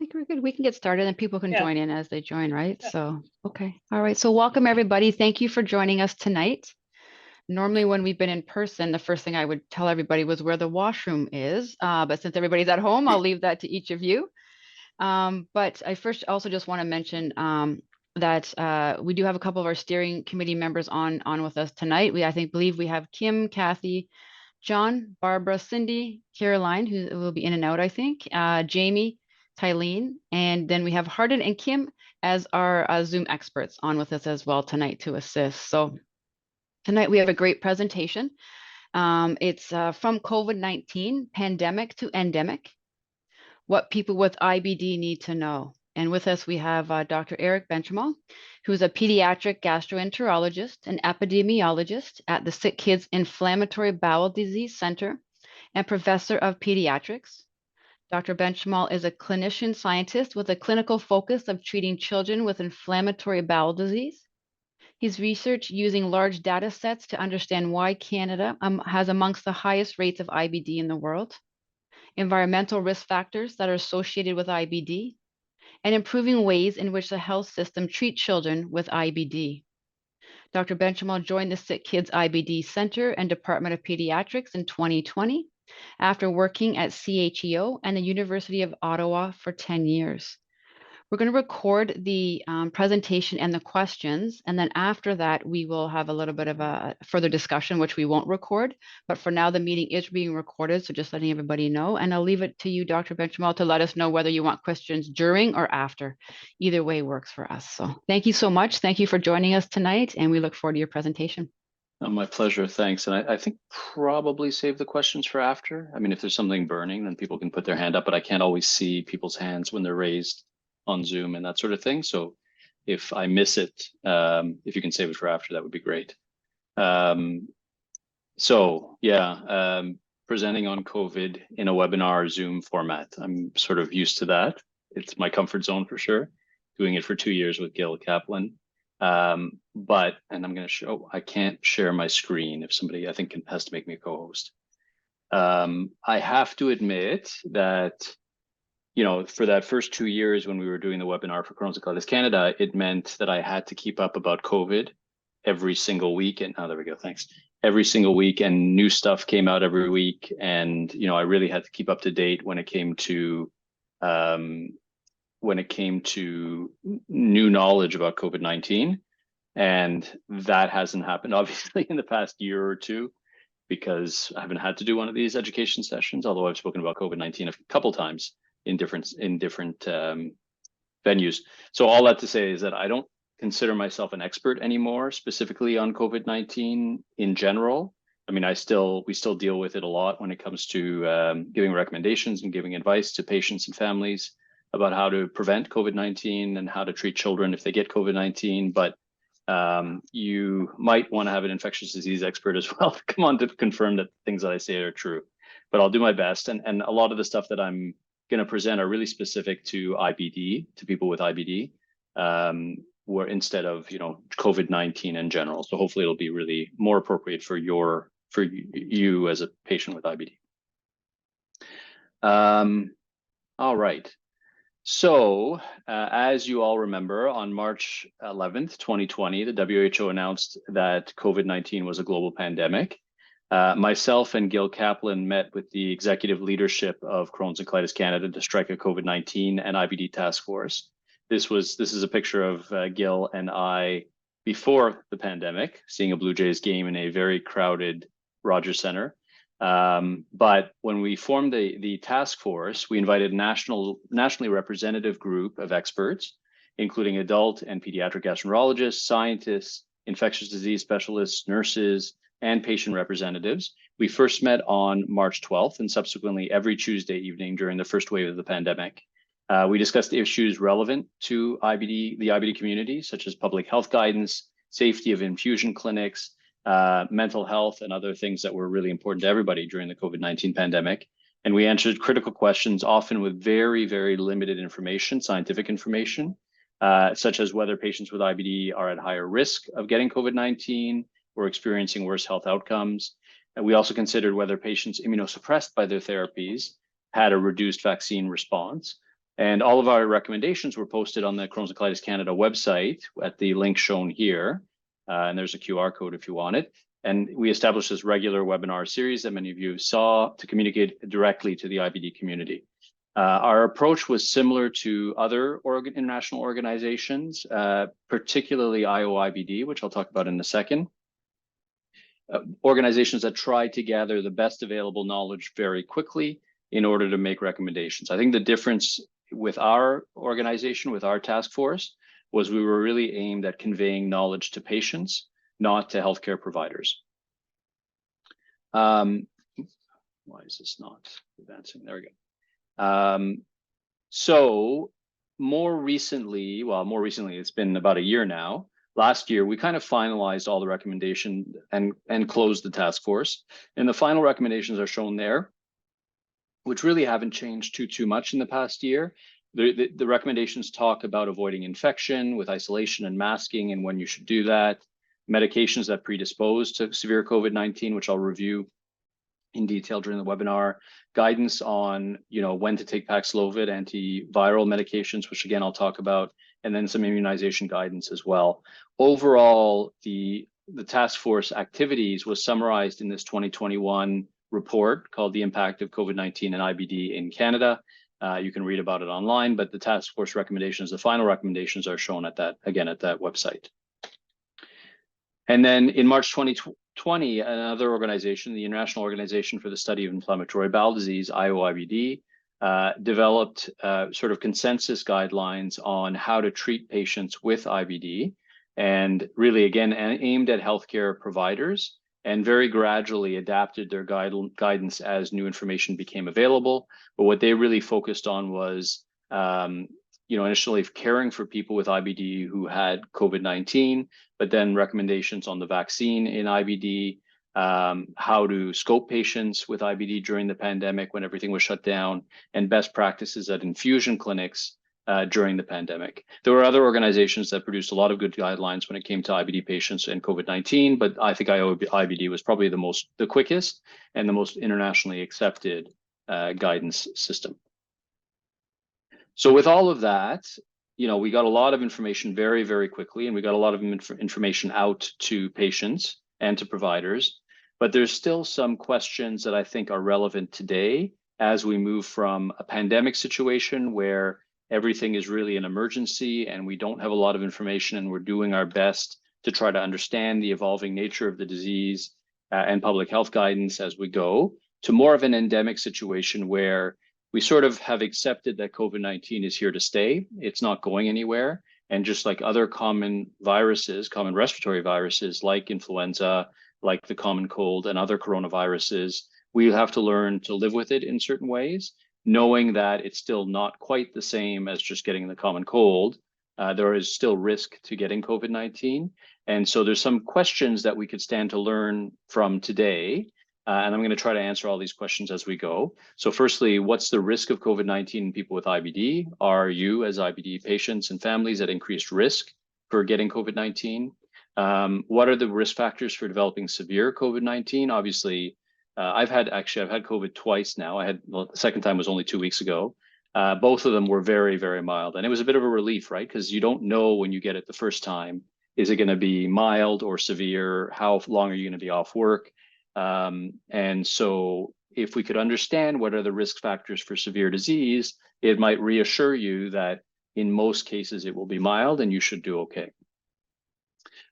think we're good. We can get started and people can Yeah. join in as they join, right? Yeah. So, okay. All right. So welcome everybody. Thank you for joining us tonight. Normally when we've been in person, the first thing I would tell everybody was where the washroom is. But since everybody's at home, I'll leave that to each of you. But I first also just want to mention that we do have a couple of our steering committee members on with us tonight. I believe we have Kim, Kathy, John, Barbara, Cindy, Caroline, who will be in and out, I think, Jamie, Tylene, and then we have Hardin and Kim as our Zoom experts on with us as well tonight to assist. So tonight we have a great presentation. It's from COVID-19 pandemic to endemic, what people with IBD need to know. And with us, we have Dr. Eric Benchimol, who's a pediatric gastroenterologist and epidemiologist at the Sick Kids Inflammatory Bowel Disease Center and professor of pediatrics. Dr. Benchimol is a clinician scientist with a clinical focus of treating children with inflammatory bowel disease. He's researched using large data sets to understand why Canada has amongst the highest rates of IBD in the world, environmental risk factors that are associated with IBD, and improving ways in which the health system treats children with IBD. Dr. Benchimol joined the Sick Kids IBD Center and Department of Pediatrics in 2020 after working at CHEO and the University of Ottawa for 10 years. We're going to record the presentation and the questions, and then after that, we will have a little bit of a further discussion, which we won't record. But for now, the meeting is being recorded, so just letting everybody know. And I'll leave it to you, Dr. Benchimol, to let us know whether you want questions during or after. Either way works for us. So thank you so much. Thank you for joining us tonight, and we look forward to your presentation. My pleasure, thanks. And I think probably save the questions for after. I mean, if there's something burning, then people can put their hand up, but I can't always see people's hands when they're raised on Zoom and that sort of thing. So if I miss it, if you can save it for after, that would be great. Presenting on COVID in a webinar Zoom format. I'm sort of used to that. It's my comfort zone for sure, doing it for 2 years with Gil Kaplan. And I'm going to show, I can't share my screen if somebody, I think, has to make me a co-host. I have to admit that, you know, for that first 2 years when we were doing the webinar for Crohn's and Colitis Canada, it meant that I had to keep up about COVID every single week. And there we go, thanks. Every single week, and new stuff came out every week. And, you know, I really had to keep up to date when it came to new knowledge about COVID-19. And that hasn't happened, obviously, in the past year or two, because I haven't had to do one of these education sessions, although I've spoken about COVID-19 a couple times in different venues. So all that to say is that I don't consider myself an expert anymore, specifically on COVID-19 in general. I mean, we still deal with it a lot when it comes to giving recommendations and giving advice to patients and families about how to prevent COVID-19 and how to treat children if they get COVID-19. But you might want to have an infectious disease expert as well to come on to confirm that things that I say are true. But I'll do my best. And a lot of the stuff that I'm going to present are really specific to IBD, to people with IBD, where instead of, you know, COVID-19 in general. So hopefully it'll be really more appropriate for you as a patient with IBD. All right. So as you all remember, on March 11th, 2020, the WHO announced that COVID-19 was a global pandemic. Myself and Gil Kaplan met with the executive leadership of Crohn's and Colitis Canada to strike a COVID-19 and IBD task force. This is a picture of Gil and I before the pandemic, seeing a Blue Jays game in a very crowded Rogers Centre. But when we formed the task force, we invited a nationally representative group of experts, including adult and pediatric gastroenterologists, scientists, infectious disease specialists, nurses, and patient representatives. We first met on March 12th and subsequently every Tuesday evening during the first wave of the pandemic. We discussed issues relevant to the IBD community, such as public health guidance, safety of infusion clinics, mental health, and other things that were really important to everybody during the COVID-19 pandemic. And we answered critical questions, often with very, very limited information, scientific information, such as whether patients with IBD are at higher risk of getting COVID-19 or experiencing worse health outcomes. And we also considered whether patients immunosuppressed by their therapies had a reduced vaccine response, And all of our recommendations were posted on the Crohn's and Colitis Canada website at the link shown here. And there's a QR code if you want it. And we established this regular webinar series that many of you saw to communicate directly to the IBD community. Our approach was similar to other international organizations, particularly IOIBD, which I'll talk about in a second. Organizations that try to gather the best available knowledge very quickly in order to make recommendations. I think the difference with our organization, with our task force, was we were really aimed at conveying knowledge to patients, not to healthcare providers. Why is this not advancing? There we go. So more recently, it's been about a year now. Last year, we kind of finalized all the recommendations and closed the task force. And the final recommendations are shown there, which really haven't changed too much in the past year. The recommendations talk about avoiding infection with isolation and masking and when you should do that, medications that predispose to severe COVID-19, which I'll review in detail during the webinar, guidance on when to take Paxlovid, antiviral medications, which again I'll talk about, and then some immunization guidance as well. Overall, the task force activities was summarized in this 2021 report called The Impact of COVID-19 and IBD in Canada. You can read about it online, but the task force recommendations, the final recommendations, are shown at that website. And then in March 2020, another organization, the International Organization for the Study of Inflammatory Bowel Disease, IOIBD, developed sort of consensus guidelines on how to treat patients with IBD, and really, again, aimed at healthcare providers, and very gradually adapted their guidance as new information became available. But what they really focused on was, initially caring for people with IBD who had COVID-19, but then recommendations on the vaccine in IBD, how to scope patients with IBD during the pandemic when everything was shut down, and best practices at infusion clinics during the pandemic. There were other organizations that produced a lot of good guidelines when it came to IBD patients and COVID-19, but I think IBD was probably the quickest and the most internationally accepted guidance system. So with all of that, we got a lot of information very, very quickly, and we got a lot of information out to patients and to providers, but there's still some questions that I think are relevant today as we move from a pandemic situation where everything is really an emergency and we don't have a lot of information, and we're doing our best to try to understand the evolving nature of the disease and public health guidance as we go, to more of an endemic situation where we sort of have accepted that COVID-19 is here to stay. It's not going anywhere. And just like other common viruses, common respiratory viruses like influenza, like the common cold and other coronaviruses, we have to learn to live with it in certain ways, knowing that it's still not quite the same as just getting the common cold. There is still risk to getting COVID-19. And so there's some questions that we could stand to learn from today. And I'm going to try to answer all these questions as we go. So firstly, what's the risk of COVID-19 in people with IBD? Are you, as IBD patients and families, at increased risk for getting COVID-19? What are the risk factors for developing severe COVID-19? Obviously, I've had COVID twice now. The second time was only 2 weeks ago. Both of them were very, very mild. And it was a bit of a relief, right? Because you don't know when you get it the first time, is it going to be mild or severe? How long are you going to be off work? And so if we could understand what are the risk factors for severe disease, it might reassure you that in most cases it will be mild and you should do okay.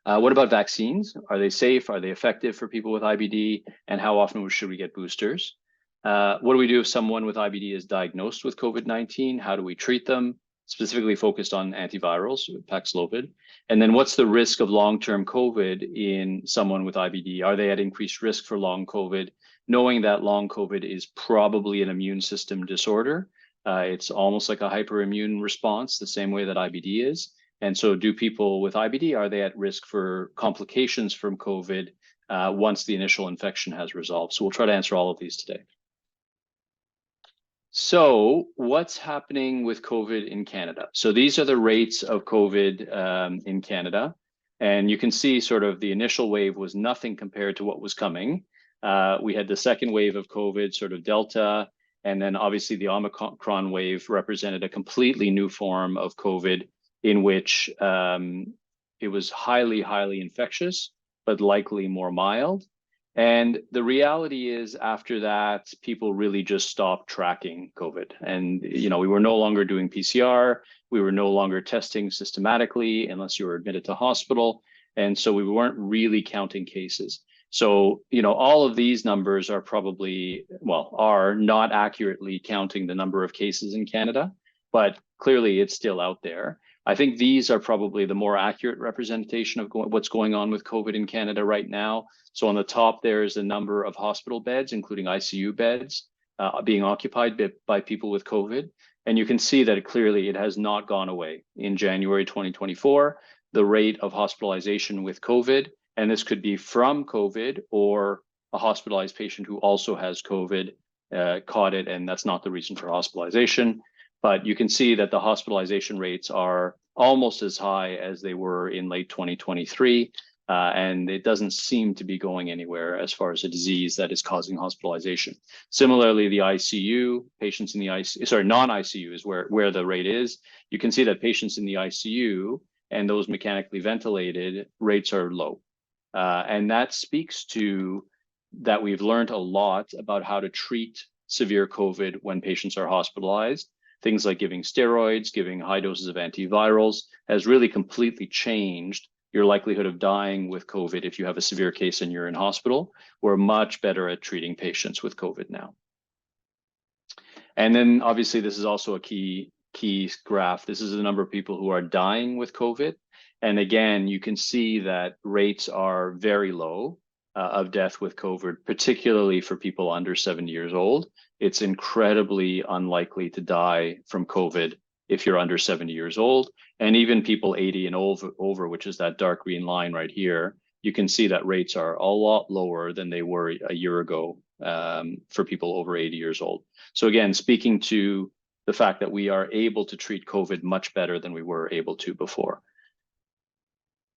What about vaccines? Are they safe? Are they effective for people with IBD? And how often should we get boosters? What do we do if someone with IBD is diagnosed with COVID-19? How do we treat them? Specifically focused on antivirals, Paxlovid. And then what's the risk of long-term COVID in someone with IBD? Are they at increased risk for long COVID? Knowing that long COVID is probably an immune system disorder. It's almost like a hyperimmune response, the same way that IBD is. And so do people with IBD, are they at risk for complications from COVID once the initial infection has resolved? So we'll try to answer all of these today. So what's happening with COVID in Canada? So these are the rates of COVID in Canada. And you can see sort of the initial wave was nothing compared to what was coming. We had the second wave of COVID, sort of Delta, And then obviously the Omicron wave represented a completely new form of COVID in which it was highly, highly infectious, but likely more mild. And the reality is after that, people really just stopped tracking COVID. And, we were no longer doing PCR. We were no longer testing systematically unless you were admitted to hospital. And so we weren't really counting cases. So, all of these numbers are are not accurately counting the number of cases in Canada, but clearly it's still out there. I think these are probably the more accurate representation of what's going on with COVID in Canada right now. So on the top, there's the number of hospital beds, including ICU beds, being occupied by people with COVID. And you can see that clearly it has not gone away. In January 2024, the rate of hospitalization with COVID, and this could be from COVID or a hospitalized patient who also has COVID, caught it, and that's not the reason for hospitalization. But you can see that the hospitalization rates are almost as high as they were in late 2023, and it doesn't seem to be going anywhere as far as a disease that is causing hospitalization. Similarly, the ICU, patients in the ICU, non-ICU is where the rate is. You can see that patients in the ICU and those mechanically ventilated rates are low. And that speaks to that we've learned a lot about how to treat severe COVID when patients are hospitalized. Things like giving steroids, giving high doses of antivirals has really completely changed your likelihood of dying with COVID if you have a severe case and you're in hospital. We're much better at treating patients with COVID now. And then obviously this is also a key graph. This is the number of people who are dying with COVID. And again, you can see that rates are very low of death with COVID, particularly for people under 70 years old. It's incredibly unlikely to die from COVID if you're under 70 years old. And even people 80 and over, which is that dark green line right here, you can see that rates are a lot lower than they were a year ago for people over 80 years old. So again, speaking to the fact that we are able to treat COVID much better than we were able to before.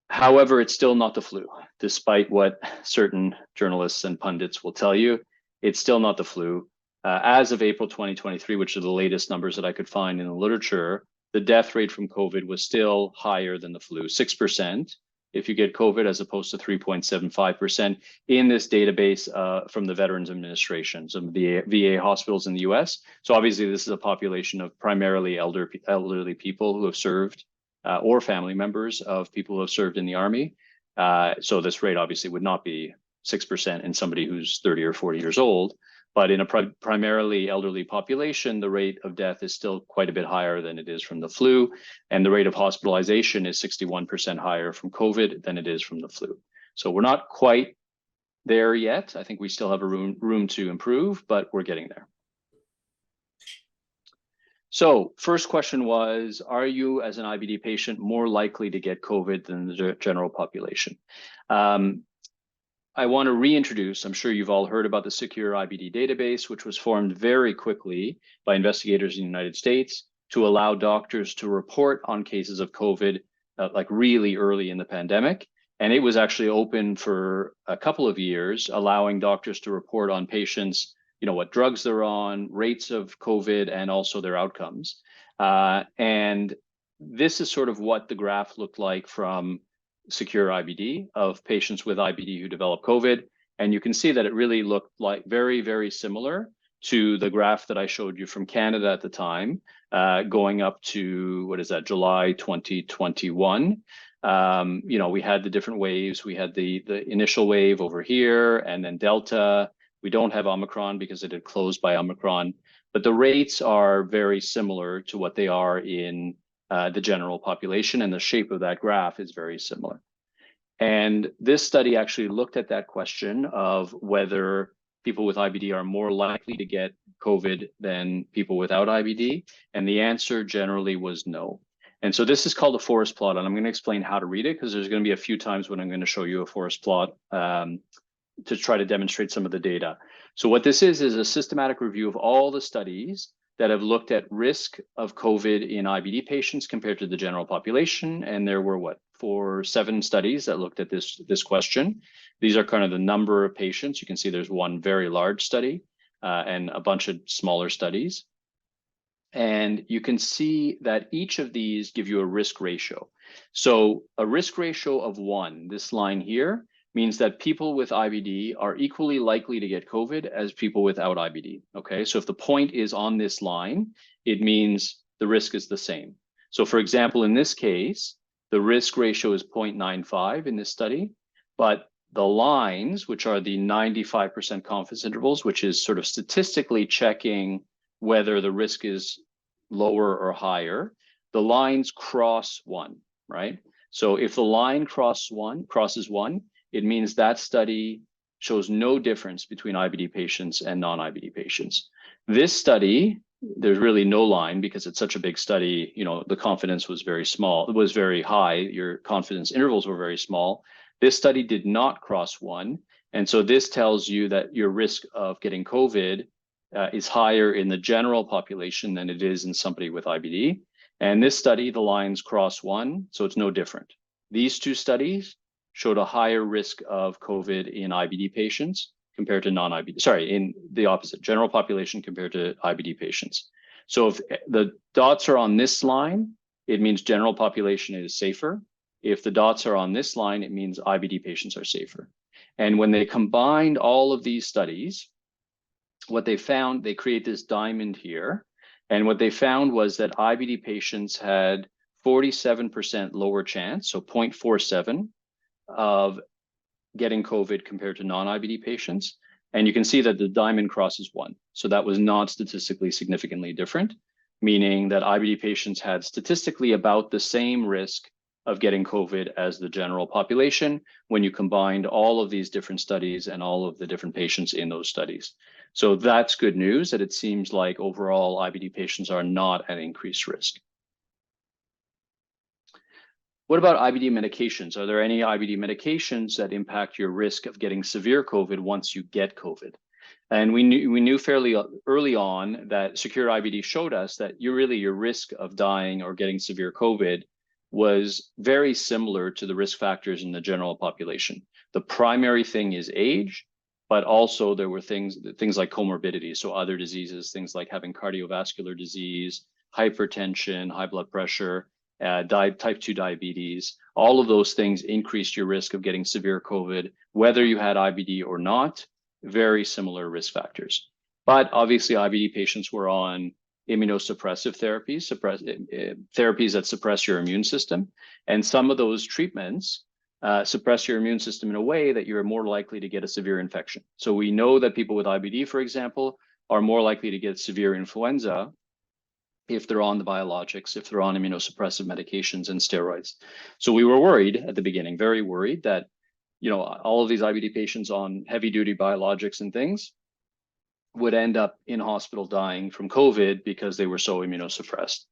However, it's still not the flu, despite what certain journalists and pundits will tell you. It's still not the flu. As of April 2023, which are the latest numbers that I could find in the literature, the death rate from COVID was still higher than the flu, 6% if you get COVID, as opposed to 3.75% in this database from the Veterans Administration, some of the VA hospitals in the US. So obviously this is a population of primarily elderly people who have served or family members of people who have served in the Army. So this rate obviously would not be 6% in somebody who's 30 or 40 years old. But in a primarily elderly population, the rate of death is still quite a bit higher than it is from the flu. And the rate of hospitalization is 61% higher from COVID than it is from the flu. So we're not quite there yet. I think we still have a room to improve, but we're getting there. So first question was, are you as an IBD patient more likely to get COVID than the general population? I want to reintroduce, I'm sure you've all heard about the Secure IBD database, which was formed very quickly by investigators in the United States to allow doctors to report on cases of COVID like really early in the pandemic. And it was actually open for a couple of years, allowing doctors to report on patients, what drugs they're on, rates of COVID, and also their outcomes. And this is sort of what the graph looked like from Secure IBD of patients with IBD who develop COVID. And you can see that it really looked like very, very similar to the graph that I showed you from Canada at the time, going up to, July 2021. We had the different waves. We had the initial wave over here, and then Delta. We don't have Omicron because it had closed by Omicron, but the rates are very similar to what they are in the general population, and the shape of that graph is very similar. And this study actually looked at that question of whether people with IBD are more likely to get COVID than people without IBD, and the answer generally was no. And so this is called a forest plot, and I'm going to explain how to read it because there's going to be a few times when I'm going to show you a forest plot to try to demonstrate some of the data. So what this is a systematic review of all the studies that have looked at risk of COVID in IBD patients compared to the general population. And there were 7 studies that looked at this question. These are kind of the number of patients. You can see there's one very large study. and a bunch of smaller studies. And you can see that each of these give you a risk ratio. So a risk ratio of 1, this line here, means that people with IBD are equally likely to get COVID as people without IBD, okay? So if the point is on this line, it means the risk is the same. So for example, in this case, the risk ratio is 0.95 in this study, but the lines, which are the 95% confidence intervals, which is sort of statistically checking whether the risk is lower or higher, the lines cross 1, right? So if the line crosses 1, it means that study shows no difference between IBD patients and non-IBD patients. This study, there's really no line because it's such a big study, the confidence was very small, it was very high, your confidence intervals were very small. This study did not cross 1. And so this tells you that your risk of getting COVID is higher in the general population than it is in somebody with IBD. And this study, the lines cross 1, so it's no different. These two studies showed a higher risk of COVID in IBD patients compared to non-IBD, in the opposite, general population compared to IBD patients. So if the dots are on this line, it means general population is safer. If the dots are on this line, it means IBD patients are safer. And when they combined all of these studies, what they found, they create this diamond here. And what they found was that IBD patients had 47% lower chance, so 0.47, of getting COVID compared to non-IBD patients. And you can see that the diamond crosses 1. So that was not statistically significantly different, meaning that IBD patients had statistically about the same risk of getting COVID as the general population when you combined all of these different studies and all of the different patients in those studies. So that's good news that it seems like overall IBD patients are not at increased risk. What about IBD medications? Are there any IBD medications that impact your risk of getting severe COVID once you get COVID? And we knew fairly early on that Secure IBD showed us that your risk of dying or getting severe COVID was very similar to the risk factors in the general population. The primary thing is age, but also there were things like comorbidity, so other diseases, things like having cardiovascular disease, hypertension, high blood pressure, type 2 diabetes. All of those things increased your risk of getting severe COVID, whether you had IBD or not. Very similar risk factors. But obviously IBD patients were on immunosuppressive therapies, therapies that suppress your immune system. And some of those treatments suppress your immune system in a way that you're more likely to get a severe infection. So we know that people with IBD, for example, are more likely to get severe influenza if they're on the biologics, if they're on immunosuppressive medications and steroids. So we were worried at the beginning, very worried that all of these IBD patients on heavy duty biologics and things would end up in hospital dying from COVID because they were so immunosuppressed.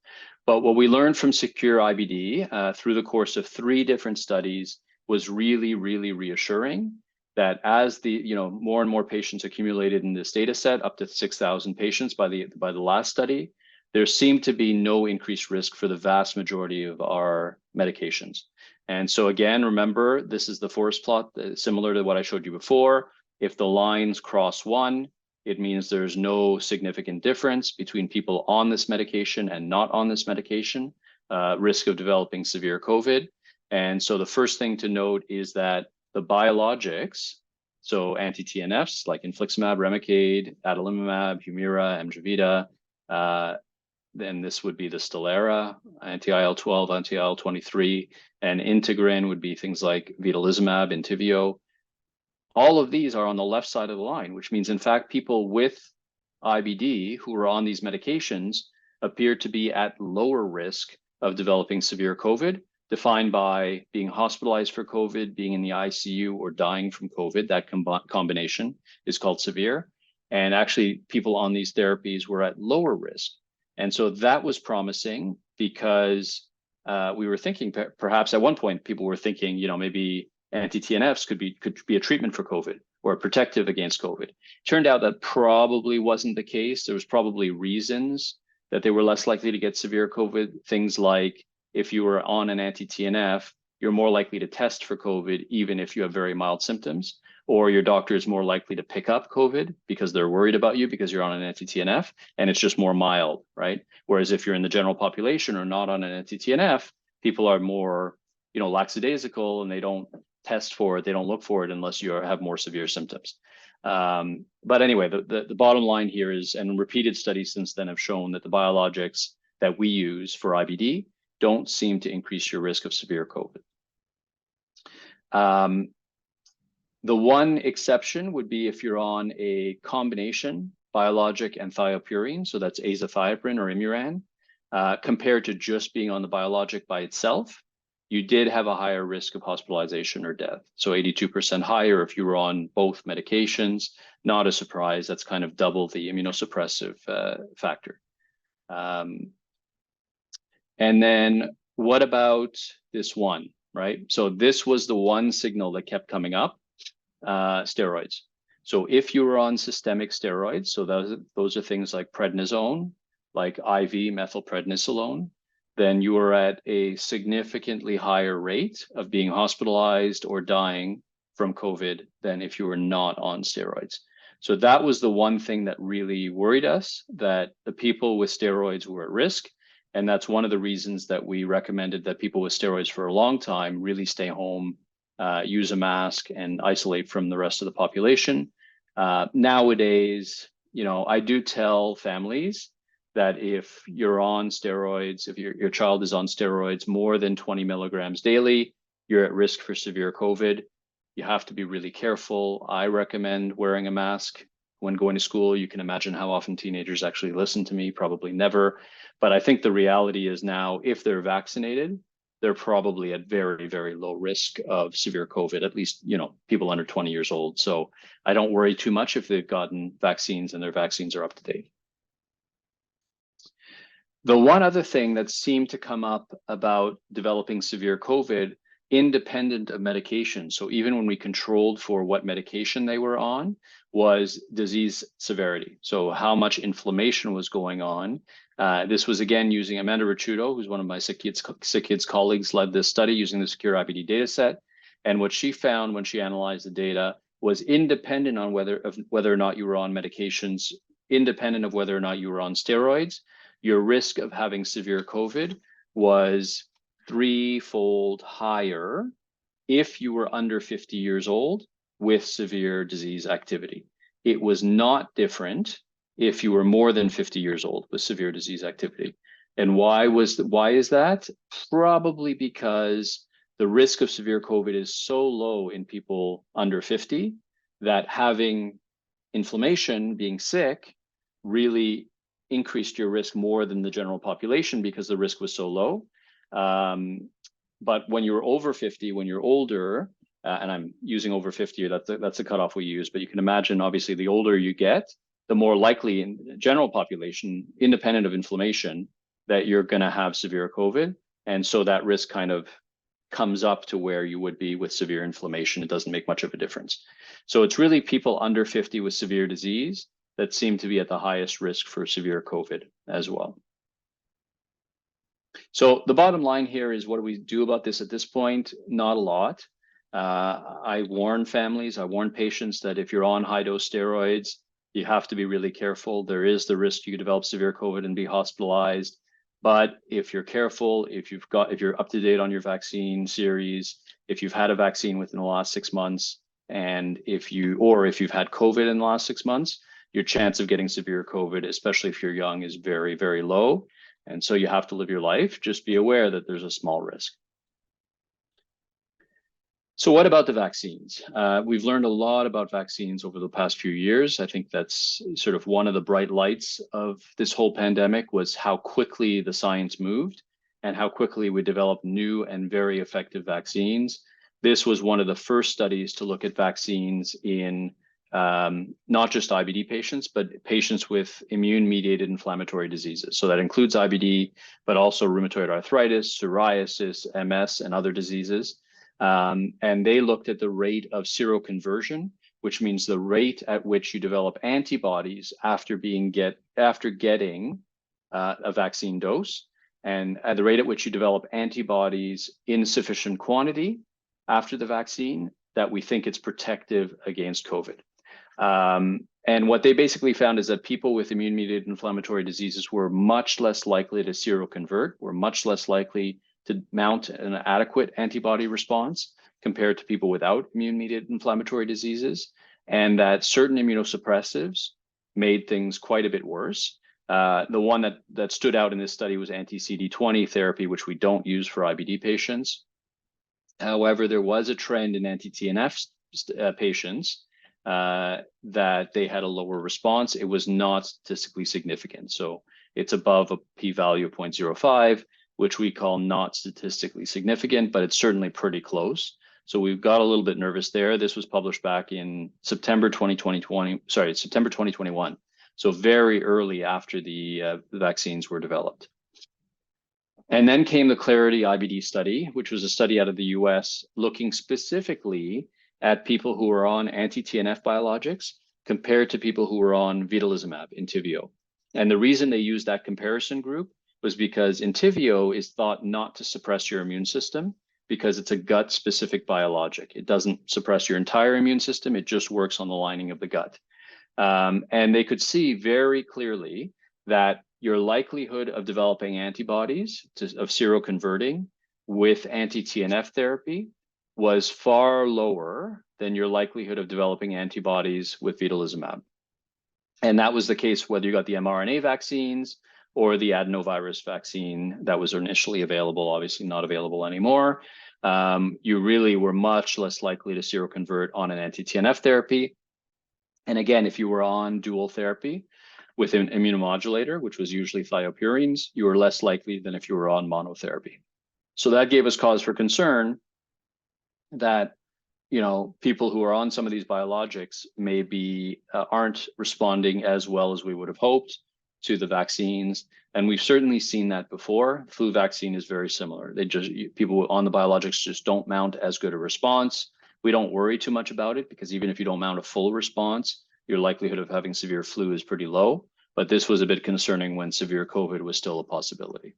But what we learned from Secure IBD through the course of 3 different studies was really, really reassuring that as the more and more patients accumulated in this data set, up to 6,000 patients by the last study, there seemed to be no increased risk for the vast majority of our medications. And so again, remember, this is the forest plot, similar to what I showed you before. If the lines cross 1, it means there's no significant difference between people on this medication and not on this medication, risk of developing severe COVID. And so the first thing to note is that the biologics, so anti-TNFs like infliximab, Remicade, adalimumab, Humira, Amjevita, then this would be the Stelara, anti-IL-12, anti-IL-23, and integrin would be things like vedolizumab, Entyvio. All of these are on the left side of the line, which means, in fact, people with IBD who are on these medications appear to be at lower risk of developing severe COVID, defined by being hospitalized for COVID, being in the ICU, or dying from COVID. That combination is called severe. And actually, people on these therapies were at lower risk. And so that was promising because we were thinking, perhaps at one point, people were thinking, maybe anti-TNFs could be a treatment for COVID or a protective against COVID. Turned out that probably wasn't the case. There was probably reasons that they were less likely to get severe COVID. Things like if you were on an anti-TNF, you're more likely to test for COVID, even if you have very mild symptoms. or your doctor is more likely to pick up COVID because they're worried about you because you're on an anti-TNF and it's just more mild, right? Whereas if you're in the general population or not on an anti-TNF, people are more, lackadaisical, and they don't test for it, they don't look for it unless you have more severe symptoms. But anyway, the bottom line here is, and repeated studies since then have shown that the biologics that we use for IBD don't seem to increase your risk of severe COVID. The one exception would be if you're on a combination biologic and thiopurine, so that's azathioprine or Imuran, compared to just being on the biologic by itself, you did have a higher risk of hospitalization or death. So 82% higher if you were on both medications. Not a surprise, that's kind of double the immunosuppressive factor. And then what about this one, right? So this was the one signal that kept coming up, steroids. So if you were on systemic steroids, so those are things like prednisone, like IV methylprednisolone, then you are at a significantly higher rate of being hospitalized or dying from COVID than if you were not on steroids. So that was the one thing that really worried us, that the people with steroids were at risk. And that's one of the reasons that we recommended that people with steroids for a long time really stay home, use a mask, and isolate from the rest of the population. Nowadays, I do tell families that if you're on steroids, if your child is on steroids more than 20 milligrams daily, you're at risk for severe COVID. You have to be really careful. I recommend wearing a mask when going to school. You can imagine how often teenagers actually listen to me, probably never. But I think the reality is now, if they're vaccinated, they're probably at very, very low risk of severe COVID, at least, people under 20 years old. So I don't worry too much if they've gotten vaccines and their vaccines are up to date. The one other thing that seemed to come up about developing severe COVID, independent of medication, so even when we controlled for what medication they were on, was disease severity. So how much inflammation was going on. This was again using Amanda Ricciuto, who's one of my Sick Kids colleagues, led this study using the Secure IBD data set. And what she found when she analyzed the data was independent on whether or not you were on medications, independent of whether or not you were on steroids, your risk of having severe COVID was threefold higher if you were under 50 years old with severe disease activity. It was not different if you were more than 50 years old with severe disease activity. And why is that? Probably because the risk of severe COVID is so low in people under 50 that having inflammation, being sick, really increased your risk more than the general population because the risk was so low. But when you're over 50, when you're older, and I'm using over 50, that's the cutoff we use, but you can imagine, obviously, the older you get, the more likely in the general population, independent of inflammation, that you're going to have severe COVID. And so that risk kind of comes up to where you would be with severe inflammation. It doesn't make much of a difference. So it's really people under 50 with severe disease that seem to be at the highest risk for severe COVID as well. So the bottom line here is, what do we do about this at this point? Not a lot. I warn families, I warn patients that if you're on high-dose steroids, you have to be really careful. There is the risk you develop severe COVID and be hospitalized. But if you're careful, if you're up to date on your vaccine series, if you've had a vaccine within the last 6 months, and if you've had COVID in the last 6 months, your chance of getting severe COVID, especially if you're young, is very, very low. And so you have to live your life. Just be aware that there's a small risk. So what about the vaccines? We've learned a lot about vaccines over the past few years. I think that's sort of one of the bright lights of this whole pandemic, was how quickly the science moved and how quickly we developed new and very effective vaccines. This was one of the first studies to look at vaccines in not just IBD patients, but patients with immune-mediated inflammatory diseases. So that includes IBD, but also rheumatoid arthritis, psoriasis, MS, and other diseases. And they looked at the rate of seroconversion, which means the rate at which you develop antibodies after getting a vaccine dose, and at the rate at which you develop antibodies in sufficient quantity after the vaccine, that we think it's protective against COVID. And what they basically found is that people with immune-mediated inflammatory diseases were much less likely to seroconvert, were much less likely to mount an adequate antibody response compared to people without immune-mediated inflammatory diseases, and that certain immunosuppressives made things quite a bit worse. The one that stood out in this study was anti-CD20 therapy, which we don't use for IBD patients. However, there was a trend in anti-TNF patients that they had a lower response. It was not statistically significant. So it's above a p-value of 0.05, which we call not statistically significant, but it's certainly pretty close. So we've got a little bit nervous there. This was published back in September 2021. So very early after the vaccines were developed. And then came the Clarity IBD study, which was a study out of the US looking specifically at people who were on anti-TNF biologics compared to people who were on vedolizumab, Entyvio. And the reason they used that comparison group was because Entyvio is thought not to suppress your immune system because it's a gut-specific biologic. It doesn't suppress your entire immune system, it just works on the lining of the gut. And they could see very clearly that your likelihood of developing antibodies, of seroconverting with anti-TNF therapy was far lower than your likelihood of developing antibodies with vedolizumab. And that was the case whether you got the mRNA vaccines or the adenovirus vaccine that was initially available, obviously not available anymore. You really were much less likely to seroconvert on an anti-TNF therapy. And again, if you were on dual therapy with an immunomodulator, which was usually thiopurines, you were less likely than if you were on monotherapy. So that gave us cause for concern that, you know, people who are on some of these biologics maybe aren't responding as well as we would have hoped to the vaccines. And we've certainly seen that before. Flu vaccine is very similar. People on the biologics just don't mount as good a response. We don't worry too much about it because even if you don't mount a full response, your likelihood of having severe flu is pretty low. But this was a bit concerning when severe COVID was still a possibility.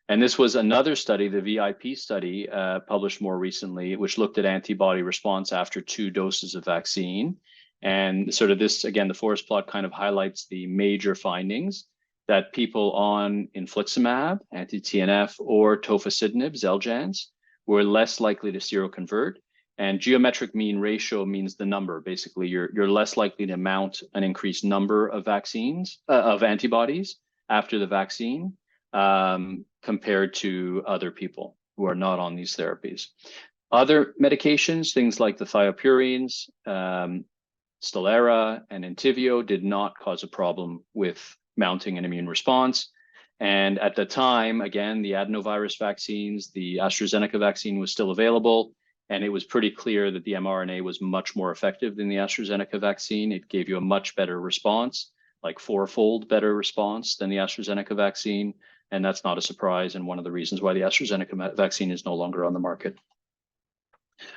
And this was another study, the VIP study, published more recently, which looked at antibody response after 2 doses of vaccine. And sort of this, again, the forest plot kind of highlights the major findings that people on infliximab, anti-TNF, or tofacitinib, Xeljanz, were less likely to seroconvert. And geometric mean ratio means the number. Basically, you're less likely to mount an increased number of vaccines, of antibodies after the vaccine, compared to other people who are not on these therapies. Other medications, things like the thiopurines, Stelara, and Entyvio did not cause a problem with mounting an immune response. And at the time, again, the adenovirus vaccines, the AstraZeneca vaccine was still available. And it was pretty clear that the mRNA was much more effective than the AstraZeneca vaccine. It gave you a much better response, like 4-fold better response than the AstraZeneca vaccine. And that's not a surprise, and one of the reasons why the AstraZeneca vaccine is no longer on the market.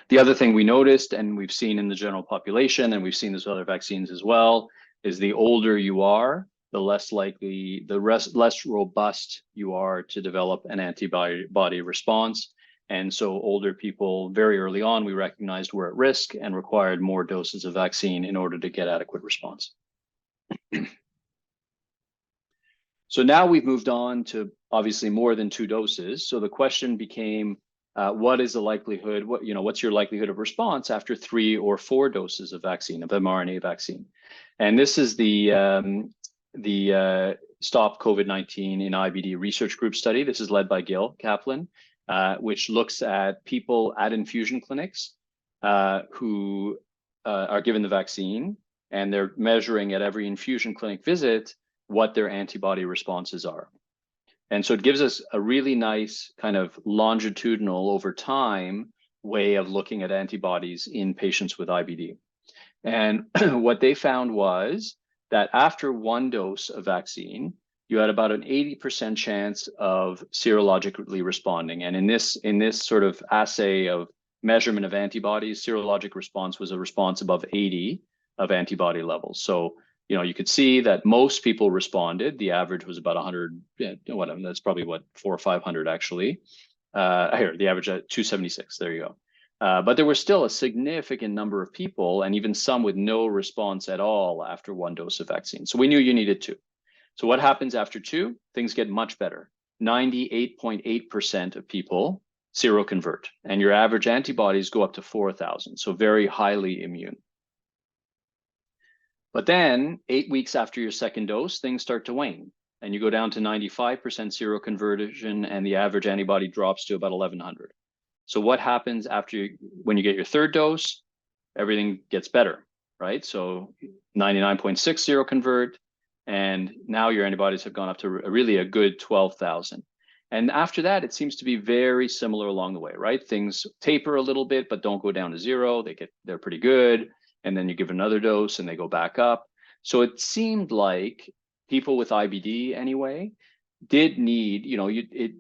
The other thing we noticed, and we've seen in the general population, and we've seen this with other vaccines as well, is the older you are, the less likely, less robust you are to develop an antibody response. And so older people, very early on, we recognized were at risk and required more doses of vaccine in order to get adequate response. So now we've moved on to obviously more than 2 doses. So the question became, what is the likelihood, what's your likelihood of response after 3 or 4 doses of vaccine, of mRNA vaccine? And this is the Stop COVID-19 in IBD Research Group study. This is led by Gil Kaplan, which looks at people at infusion clinics who are given the vaccine, and they're measuring at every infusion clinic visit what their antibody responses are. And so it gives us a really nice kind of longitudinal over time way of looking at antibodies in patients with IBD. And what they found was that after 1 dose of vaccine, you had about an 80% chance of serologically responding. And in this sort of assay of measurement of antibodies, serologic response was a response above 80 of antibody levels. So, you could see that most people responded. The average was about 100, that's probably 400 or 500 actually. Here, the average at 276, there you go. But there was still a significant number of people, and even some with no response at all after one dose of vaccine. So we knew you needed two. So what happens after two? Things get much better. 98.8% of people seroconvert, and your average antibodies go up to 4,000, so very highly immune. But then 8 weeks after your second dose, things start to wane, and you go down to 95% seroconversion, and the average antibody drops to about 1,100. So what happens when you get your third dose? Everything gets better, right? So 99.6 seroconvert, and now your antibodies have gone up to really a good 12,000. And after that, it seems to be very similar along the way, right? Things taper a little bit, but don't go down to zero. They're pretty good. And then you give another dose and they go back up. So it seemed like people with IBD anyway did need,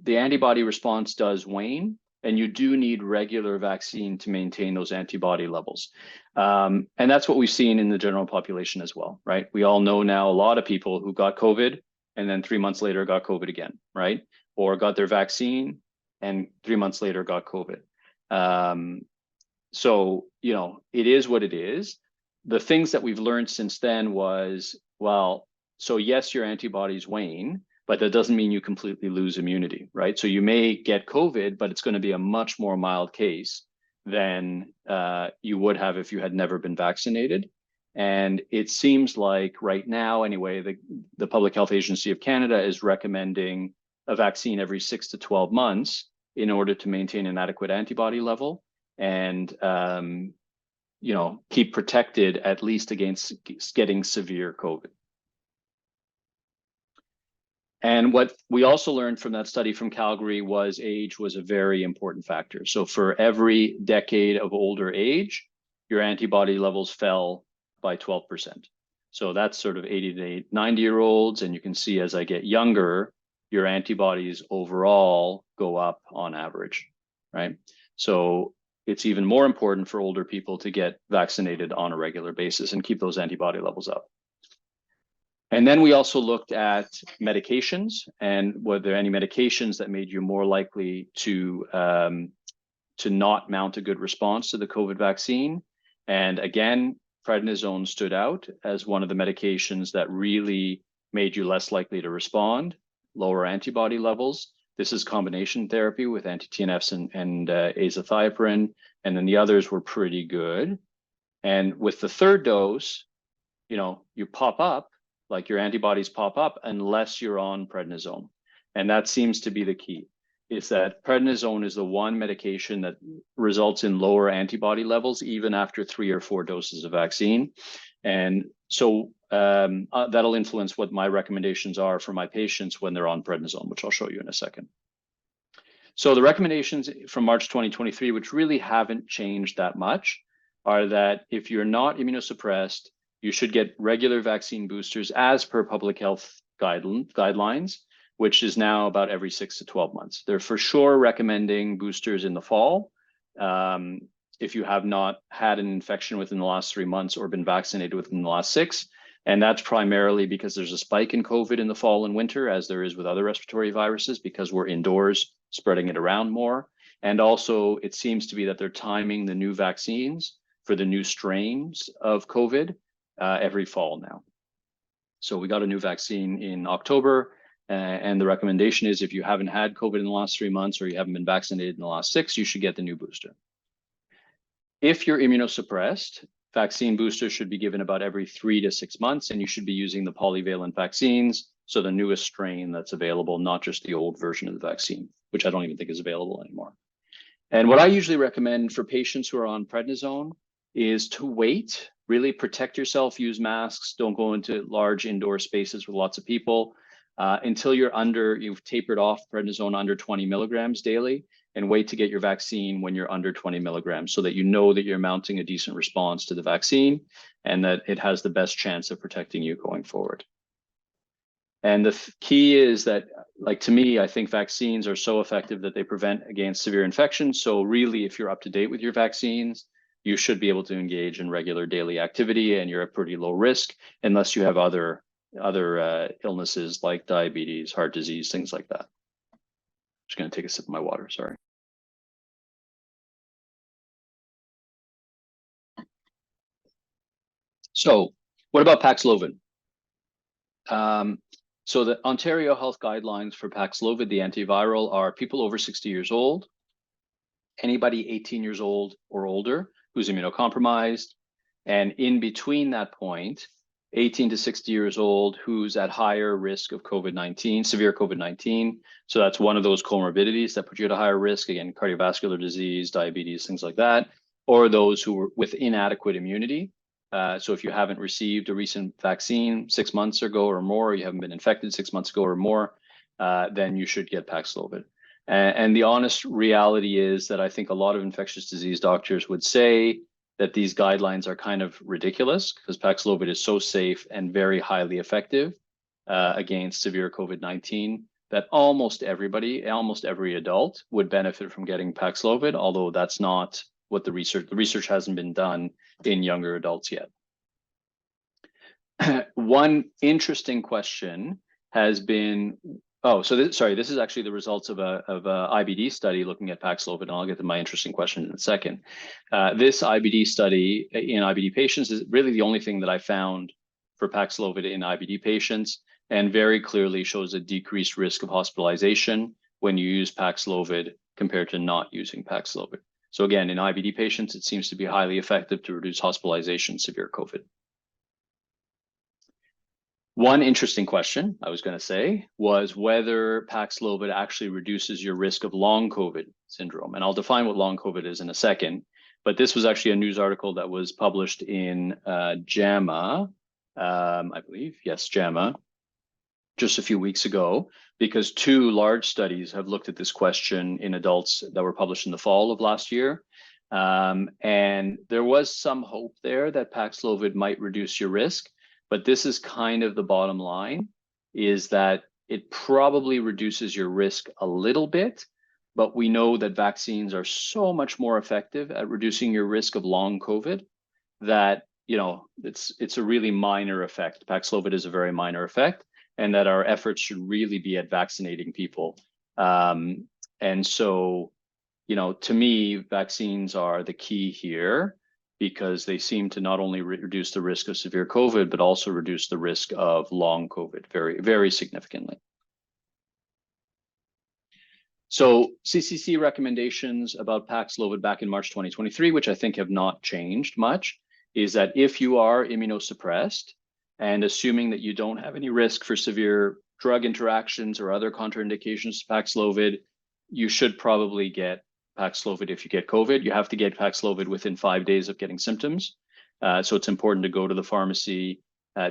the antibody response does wane, and you do need regular vaccine to maintain those antibody levels. And that's what we've seen in the general population as well, right? We all know now a lot of people who got COVID and then 3 months later got COVID again, right? Or got their vaccine and 3 months later got COVID. So, it is what it is. The things that we've learned since then was, well, so yes, your antibodies wane, but that doesn't mean you completely lose immunity, right? So you may get COVID, but it's going to be a much more mild case than you would have if you had never been vaccinated. And it seems like right now, anyway, the Public Health Agency of Canada is recommending a vaccine every 6 to 12 months in order to maintain an adequate antibody level and keep protected at least against getting severe COVID. And what we also learned from that study from Calgary was age was a very important factor. So for every decade of older age, your antibody levels fell by 12%. So that's sort of 80 to 90-year-olds. And you can see as I get younger, your antibodies overall go up on average, right? So it's even more important for older people to get vaccinated on a regular basis and keep those antibody levels up. And then we also looked at medications and were there any medications that made you more likely to not mount a good response to the COVID vaccine. And again, prednisone stood out as one of the medications that really made you less likely to respond, lower antibody levels. This is combination therapy with anti-TNFs and azathioprine, and then the others were pretty good. And with the third dose, you pop up, like your antibodies pop up unless you're on prednisone. And that seems to be the key, is that prednisone is the one medication that results in lower antibody levels even after 3 or 4 doses of vaccine. And so that'll influence what my recommendations are for my patients when they're on prednisone, which I'll show you in a second. So the recommendations from March 2023, which really haven't changed that much, are that if you're not immunosuppressed, you should get regular vaccine boosters as per public health guidelines, which is now about every 6 to 12 months. They're for sure recommending boosters in the fall. If you have not had an infection within the last 3 months or been vaccinated within the last 6, and that's primarily because there's a spike in COVID in the fall and winter, as there is with other respiratory viruses, because we're indoors spreading it around more. And also it seems to be that they're timing the new vaccines for the new strains of COVID every fall now. So we got a new vaccine in October, and the recommendation is if you haven't had COVID in the last 3 months or you haven't been vaccinated in the last 6, you should get the new booster. If you're immunosuppressed, vaccine boosters should be given about every 3 to 6 months, and you should be using the polyvalent vaccines, so the newest strain that's available, not just the old version of the vaccine, which I don't even think is available anymore. And what I usually recommend for patients who are on prednisone is to wait, really protect yourself, use masks, don't go into large indoor spaces with lots of people until you've tapered off prednisone under 20 milligrams daily, and wait to get your vaccine when you're under 20 milligrams so that you know that you're mounting a decent response to the vaccine and that it has the best chance of protecting you going forward. And the key is that, like, to me, I think vaccines are so effective that they prevent against severe infections. So really, if you're up to date with your vaccines, you should be able to engage in regular daily activity, and you're at pretty low risk unless you have other illnesses like diabetes, heart disease, things like that. Just going to take a sip of my water, sorry. So what about Paxlovid? So the Ontario Health Guidelines for Paxlovid, the antiviral, are people over 60 years old, anybody 18 years old or older who's immunocompromised, and in between that point, 18 to 60 years old who's at higher risk of COVID-19, severe COVID-19. So that's one of those comorbidities that put you at a higher risk, again, cardiovascular disease, diabetes, things like that, or those who were with inadequate immunity. So if you haven't received a recent vaccine 6 months ago or more, you haven't been infected 6 months ago or more, then you should get Paxlovid. And the honest reality is that I think a lot of infectious disease doctors would say that these guidelines are kind of ridiculous because Paxlovid is so safe and very highly effective against severe COVID-19 that almost everybody, almost every adult would benefit from getting Paxlovid, although that's not what the research hasn't been done in younger adults yet. One interesting question has been, this is actually the results of a IBD study looking at Paxlovid, and I'll get to my interesting question in a second. This IBD study in IBD patients is really the only thing that I found for Paxlovid in IBD patients, and very clearly shows a decreased risk of hospitalization when you use Paxlovid compared to not using Paxlovid. So again, in IBD patients, it seems to be highly effective to reduce hospitalization, severe COVID. One interesting question, I was going to say, was whether Paxlovid actually reduces your risk of long COVID syndrome. And I'll define what long COVID is in a second. But this was actually a news article that was published in JAMA, I believe. Yes, JAMA, just a few weeks ago, because 2 large studies have looked at this question in adults that were published in the fall of last year. And there was some hope there that Paxlovid might reduce your risk. But this is kind of the bottom line, is that it probably reduces your risk a little bit, but we know that vaccines are so much more effective at reducing your risk of long COVID that, you know, it's a really minor effect. Paxlovid is a very minor effect, and that our efforts should really be at vaccinating people. And so, you know, to me, vaccines are the key here, because they seem to not only reduce the risk of severe COVID, but also reduce the risk of long COVID very, very significantly. So CCC recommendations about Paxlovid back in March 2023, which I think have not changed much, is that if you are immunosuppressed, and assuming that you don't have any risk for severe drug interactions or other contraindications to Paxlovid, you should probably get Paxlovid. If you get COVID, you have to get Paxlovid within 5 days of getting symptoms. So it's important to go to the pharmacy,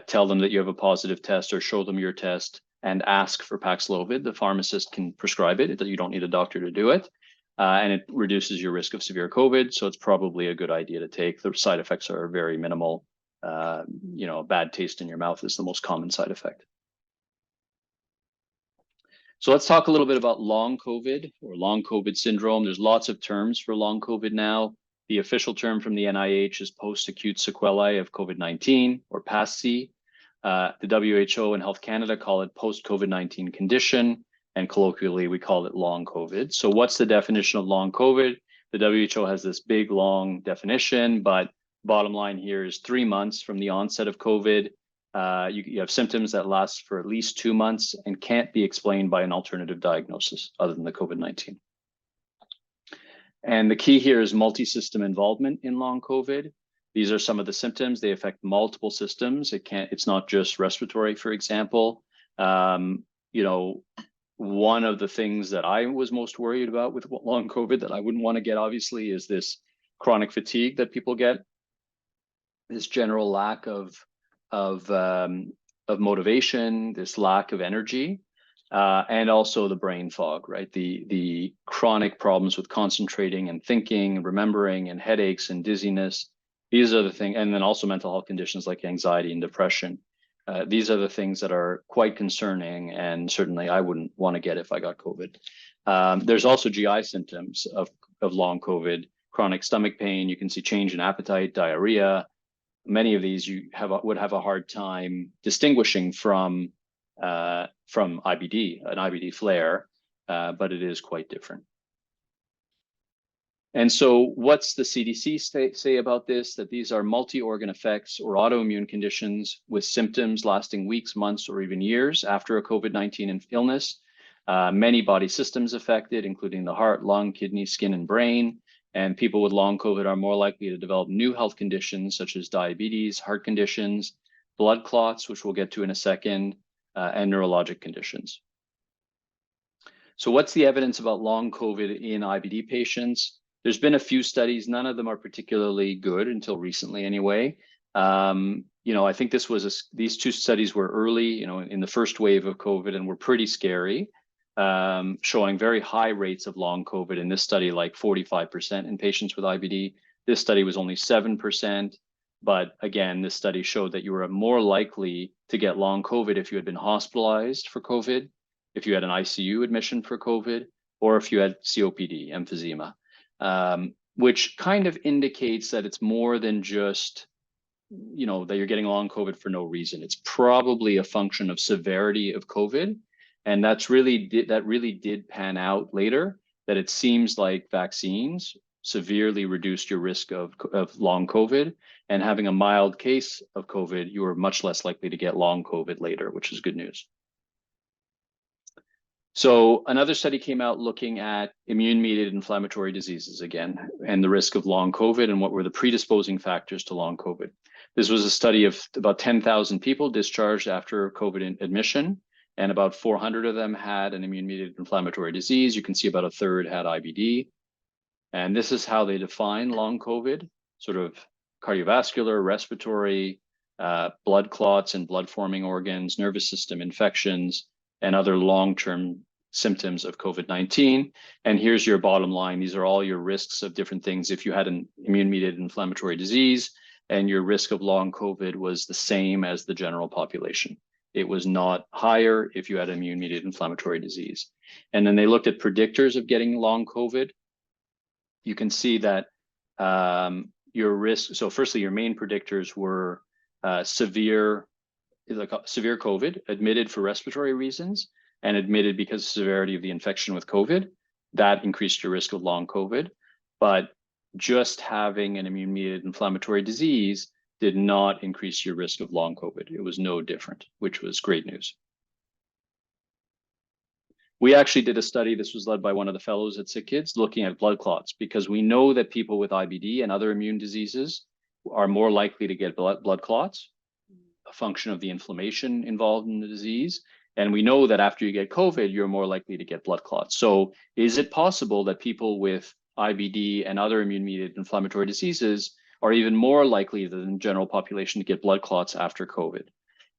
tell them that you have a positive test or show them your test, and ask for Paxlovid. The pharmacist can prescribe it. You don't need a doctor to do it. And it reduces your risk of severe COVID. So it's probably a good idea to take. The side effects are very minimal. You know, bad taste in your mouth is the most common side effect. So let's talk a little bit about long COVID or long COVID syndrome. There's lots of terms for long COVID now. The official term from the NIH is post-acute sequelae of COVID-19, or PASC. The WHO and Health Canada call it post-COVID-19 condition, and colloquially we call it long COVID. So what's the definition of long COVID? The WHO has this big, long definition, but bottom line here is 3 months from the onset of COVID. You have symptoms that last for at least 2 months and can't be explained by an alternative diagnosis other than the COVID-19. And the key here is multi-system involvement in long COVID. These are some of the symptoms. They affect multiple systems. It's not just respiratory, for example. You know, one of the things that I was most worried about with long COVID that I wouldn't want to get, obviously, is this chronic fatigue that people get, this general lack of motivation, this lack of energy, and also the brain fog, right? The chronic problems with concentrating and thinking and remembering and headaches and dizziness. These are the things, and then also mental health conditions like anxiety and depression. These are the things that are quite concerning, and certainly I wouldn't want to get if I got COVID. There's also GI symptoms of long COVID, chronic stomach pain. You can see change in appetite, diarrhea. Many of these you would have a hard time distinguishing from IBD, an IBD flare, but it is quite different. And so what's the CDC say about this? That these are multi-organ effects or autoimmune conditions with symptoms lasting weeks, months, or even years after a COVID-19 illness. Many body systems affected, including the heart, lung, kidney, skin, and brain. And people with long COVID are more likely to develop new health conditions such as diabetes, heart conditions, blood clots, which we'll get to in a second, and neurologic conditions. So what's the evidence about long COVID in IBD patients? There's been a few studies. None of them are particularly good until recently anyway. I think these two studies were early, in the first wave of COVID and were pretty scary, showing very high rates of long COVID. In this study, like 45% in patients with IBD. This study was only 7%. But again, this study showed that you were more likely to get long COVID if you had been hospitalized for COVID, if you had an ICU admission for COVID, or if you had COPD, emphysema, which kind of indicates that it's more than just, that you're getting long COVID for no reason. It's probably a function of severity of COVID. And that really did pan out later, that it seems like vaccines severely reduced your risk of long COVID, and having a mild case of COVID, you are much less likely to get long COVID later, which is good news. So another study came out looking at immune-mediated inflammatory diseases again, and the risk of long COVID, and what were the predisposing factors to long COVID. This was a study of about 10,000 people discharged after COVID admission, and about 400 of them had an immune-mediated inflammatory disease. You can see about a third had IBD. And this is how they define long COVID, sort of cardiovascular, respiratory, blood clots and blood-forming organs, nervous system infections, and other long-term symptoms of COVID-19. And here's your bottom line. These are all your risks of different things. If you had an immune-mediated inflammatory disease and your risk of long COVID was the same as the general population. It was not higher if you had immune-mediated inflammatory disease. And then they looked at predictors of getting long COVID. You can see that your risk, so firstly, your main predictors were severe COVID, admitted for respiratory reasons, and admitted because of severity of the infection with COVID. That increased your risk of long COVID. But just having an immune-mediated inflammatory disease did not increase your risk of long COVID. It was no different, which was great news. We actually did a study, this was led by one of the fellows at Sick Kids, looking at blood clots, because we know that people with IBD and other immune diseases are more likely to get blood clots, a function of the inflammation involved in the disease. And we know that after you get COVID, you're more likely to get blood clots. So is it possible that people with IBD and other immune-mediated inflammatory diseases are even more likely than the general population to get blood clots after COVID?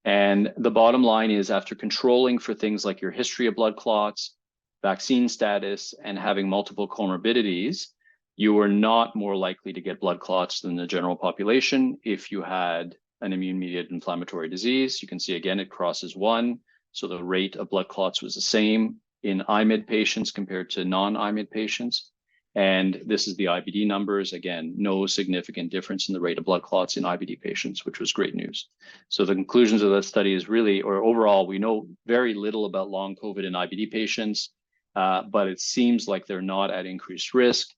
And the bottom line is, after controlling for things like your history of blood clots, vaccine status, and having multiple comorbidities, you are not more likely to get blood clots than the general population if you had an immune-mediated inflammatory disease. You can see again, it crosses 1. So the rate of blood clots was the same in IMID patients compared to non-IMID patients. And this is the IBD numbers. Again, no significant difference in the rate of blood clots in IBD patients, which was great news. So the conclusions of that study is really, or overall, we know very little about long COVID in IBD patients, but it seems like they're not at increased risk.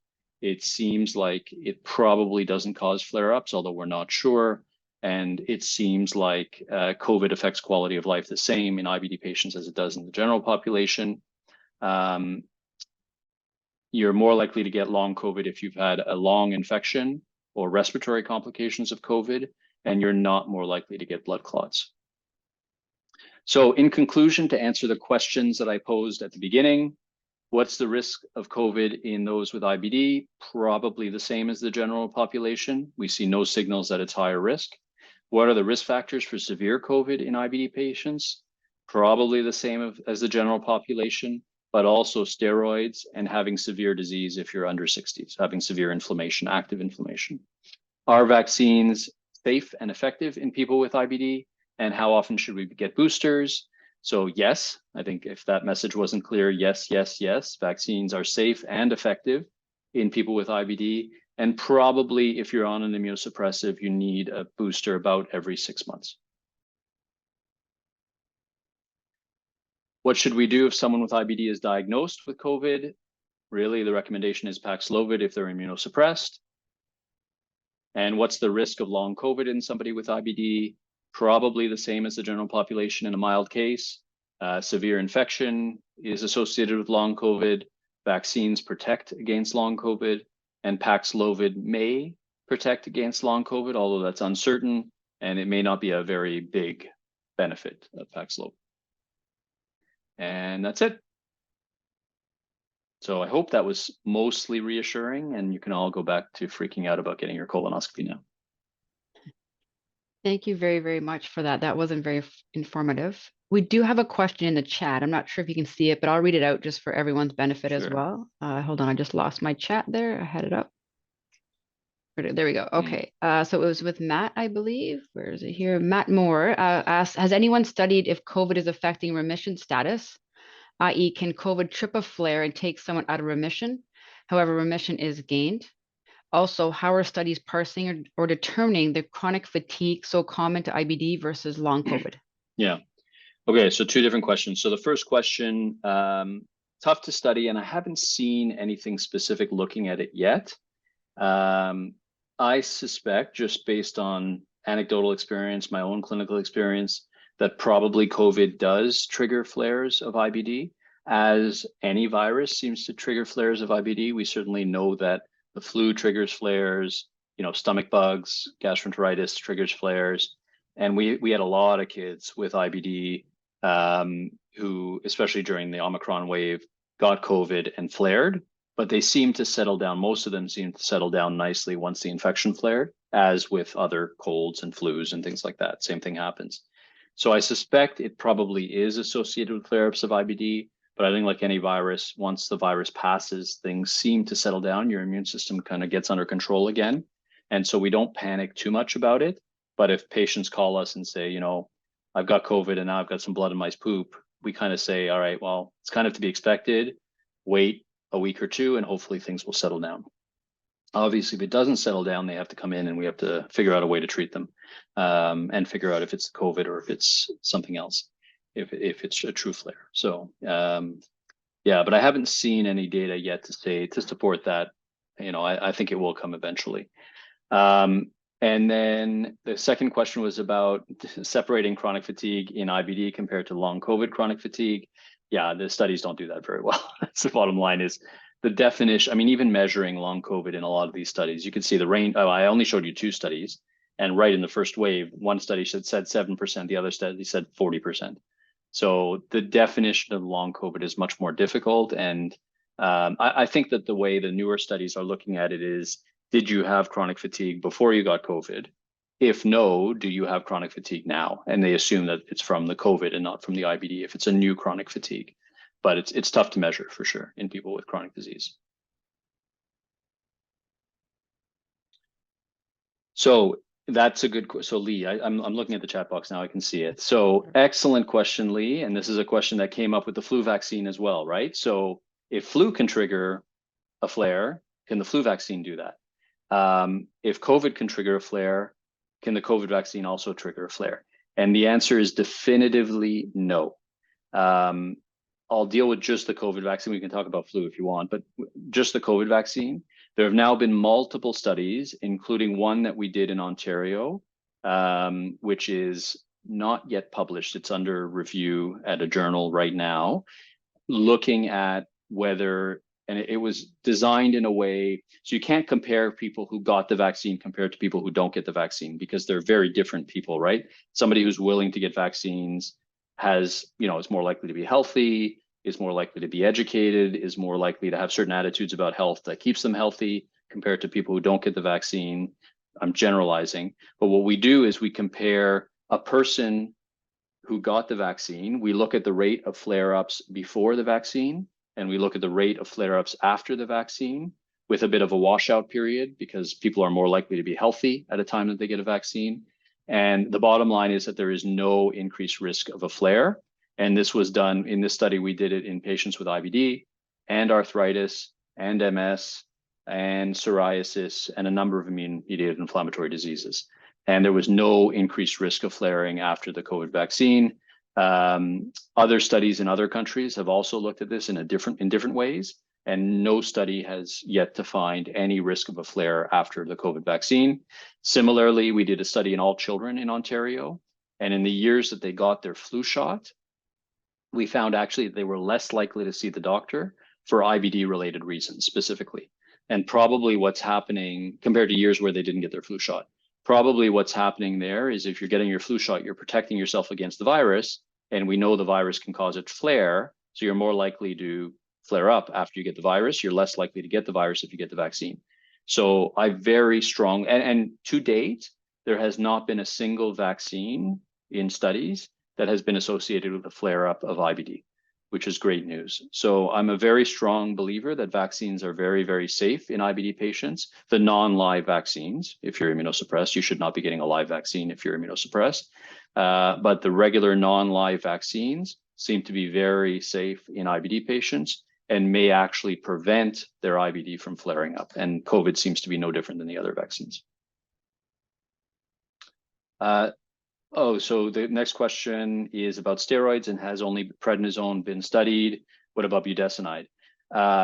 It seems like it probably doesn't cause flare-ups, although we're not sure. And it seems like COVID affects quality of life the same in IBD patients as it does in the general population. You're more likely to get long COVID if you've had a long infection or respiratory complications of COVID, and you're not more likely to get blood clots. So in conclusion, to answer the questions that I posed at the beginning, what's the risk of COVID in those with IBD? Probably the same as the general population. We see no signals that it's higher risk. What are the risk factors for severe COVID in IBD patients? Probably the same as the general population, but also steroids and having severe disease if you're under 60, so having severe inflammation, active inflammation. Are vaccines safe and effective in people with IBD? And how often should we get boosters? So yes, I think if that message wasn't clear, yes, yes, yes, vaccines are safe and effective in people with IBD. And probably if you're on an immunosuppressive, you need a booster about every 6 months. What should we do if someone with IBD is diagnosed with COVID? Really, the recommendation is Paxlovid if they're immunosuppressed. And what's the risk of long COVID in somebody with IBD? Probably the same as the general population in a mild case. Severe infection is associated with long COVID. Vaccines protect against long COVID, and Paxlovid may protect against long COVID, although that's uncertain, and it may not be a very big benefit of Paxlovid. And that's it. So I hope that was mostly reassuring, and you can all go back to freaking out about getting your colonoscopy now. Thank you very, very much for that. That wasn't very informative. We do have a question in the chat. I'm not sure if you can see it, but I'll read it out just for everyone's benefit as well. Hold on, I just lost my chat there. I had it up. There we go. Okay. So it was with Matt, I believe. Where is it here? Matt Moore asked, has anyone studied if COVID is affecting remission status? I.e., can COVID trip a flare and take someone out of remission? However, remission is gained. Also, how are studies parsing or determining the chronic fatigue so common to IBD versus long COVID? Yeah. Okay, so two different questions. So the first question, tough to study, and I haven't seen anything specific looking at it yet. I suspect, just based on anecdotal experience, my own clinical experience, that probably COVID does trigger flares of IBD, as any virus seems to trigger flares of IBD. We certainly know that the flu triggers flares, stomach bugs, gastroenteritis triggers flares. And we had a lot of kids with IBD who, especially during the Omicron wave, got COVID and flared, but they seemed to settle down. Most of them seemed to settle down nicely once the infection flared, as with other colds and flus and things like that. Same thing happens. So I suspect it probably is associated with flare-ups of IBD, but I think like any virus, once the virus passes, things seem to settle down. Your immune system kind of gets under control again. And so we don't panic too much about it. But if patients call us and say, I've got COVID and now I've got some blood in my poop, we kind of say, all right, well, it's kind of to be expected. Wait a week or two and hopefully things will settle down. Obviously, if it doesn't settle down, they have to come in and we have to figure out a way to treat them and figure out if it's COVID or if it's something else, if it's a true flare. So yeah, but I haven't seen any data yet to support that. I think it will come eventually. And then the second question was about separating chronic fatigue in IBD compared to long COVID chronic fatigue. Yeah, the studies don't do that very well. That's the bottom line is the definition. I mean, even measuring long COVID in a lot of these studies, you can see the range. Oh, I only showed you two studies. And right in the first wave, one study said 7%, the other study said 40%. So the definition of long COVID is much more difficult. And I think that the way the newer studies are looking at it is, did you have chronic fatigue before you got COVID? If no, do you have chronic fatigue now? And they assume that it's from the COVID and not from the IBD if it's a new chronic fatigue. But it's tough to measure for sure in people with chronic disease. So that's a good question. So Lee, I'm looking at the chat box now, I can see it. So excellent question, Lee. And this is a question that came up with the flu vaccine as well, right? So if flu can trigger a flare, can the flu vaccine do that? If COVID can trigger a flare, can the COVID vaccine also trigger a flare? And the answer is definitively no. I'll deal with just the COVID vaccine. We can talk about flu if you want, but just the COVID vaccine. There have now been multiple studies, including one that we did in Ontario, which is not yet published. It's under review at a journal right now, looking at whether, and it was designed in a way, so you can't compare people who got the vaccine compared to people who don't get the vaccine because they're very different people, right? Somebody who's willing to get vaccines has, is more likely to be healthy, is more likely to be educated, is more likely to have certain attitudes about health that keeps them healthy compared to people who don't get the vaccine. I'm generalizing, but what we do is we compare a person who got the vaccine, we look at the rate of flare-ups before the vaccine, and we look at the rate of flare-ups after the vaccine with a bit of a washout period because people are more likely to be healthy at a time that they get a vaccine. And the bottom line is that there is no increased risk of a flare. And this was done in this study. We did it in patients with IBD and arthritis and MS and psoriasis and a number of immune-mediated inflammatory diseases. And there was no increased risk of flaring after the COVID vaccine. Other studies in other countries have also looked at this in different ways. and no study has yet to find any risk of a flare after the COVID vaccine. Similarly, we did a study in all children in Ontario, and in the years that they got their flu shot, we found actually they were less likely to see the doctor for IBD related reasons specifically. And probably what's happening compared to years where they didn't get their flu shot, probably what's happening there is if you're getting your flu shot, you're protecting yourself against the virus, and we know the virus can cause it to flare. So you're more likely to flare up after you get the virus. You're less likely to get the virus if you get the vaccine. So I very strong, and to date, there has not been a single vaccine in studies that has been associated with a flare up of IBD, which is great news. So I'm a very strong believer that vaccines are very, very safe in IBD patients. The non-live vaccines, if you're immunosuppressed, you should not be getting a live vaccine if you're immunosuppressed. But the regular non-live vaccines seem to be very safe in IBD patients and may actually prevent their IBD from flaring up. And COVID seems to be no different than the other vaccines. So the next question is about steroids, and has only prednisone been studied? What about budesonide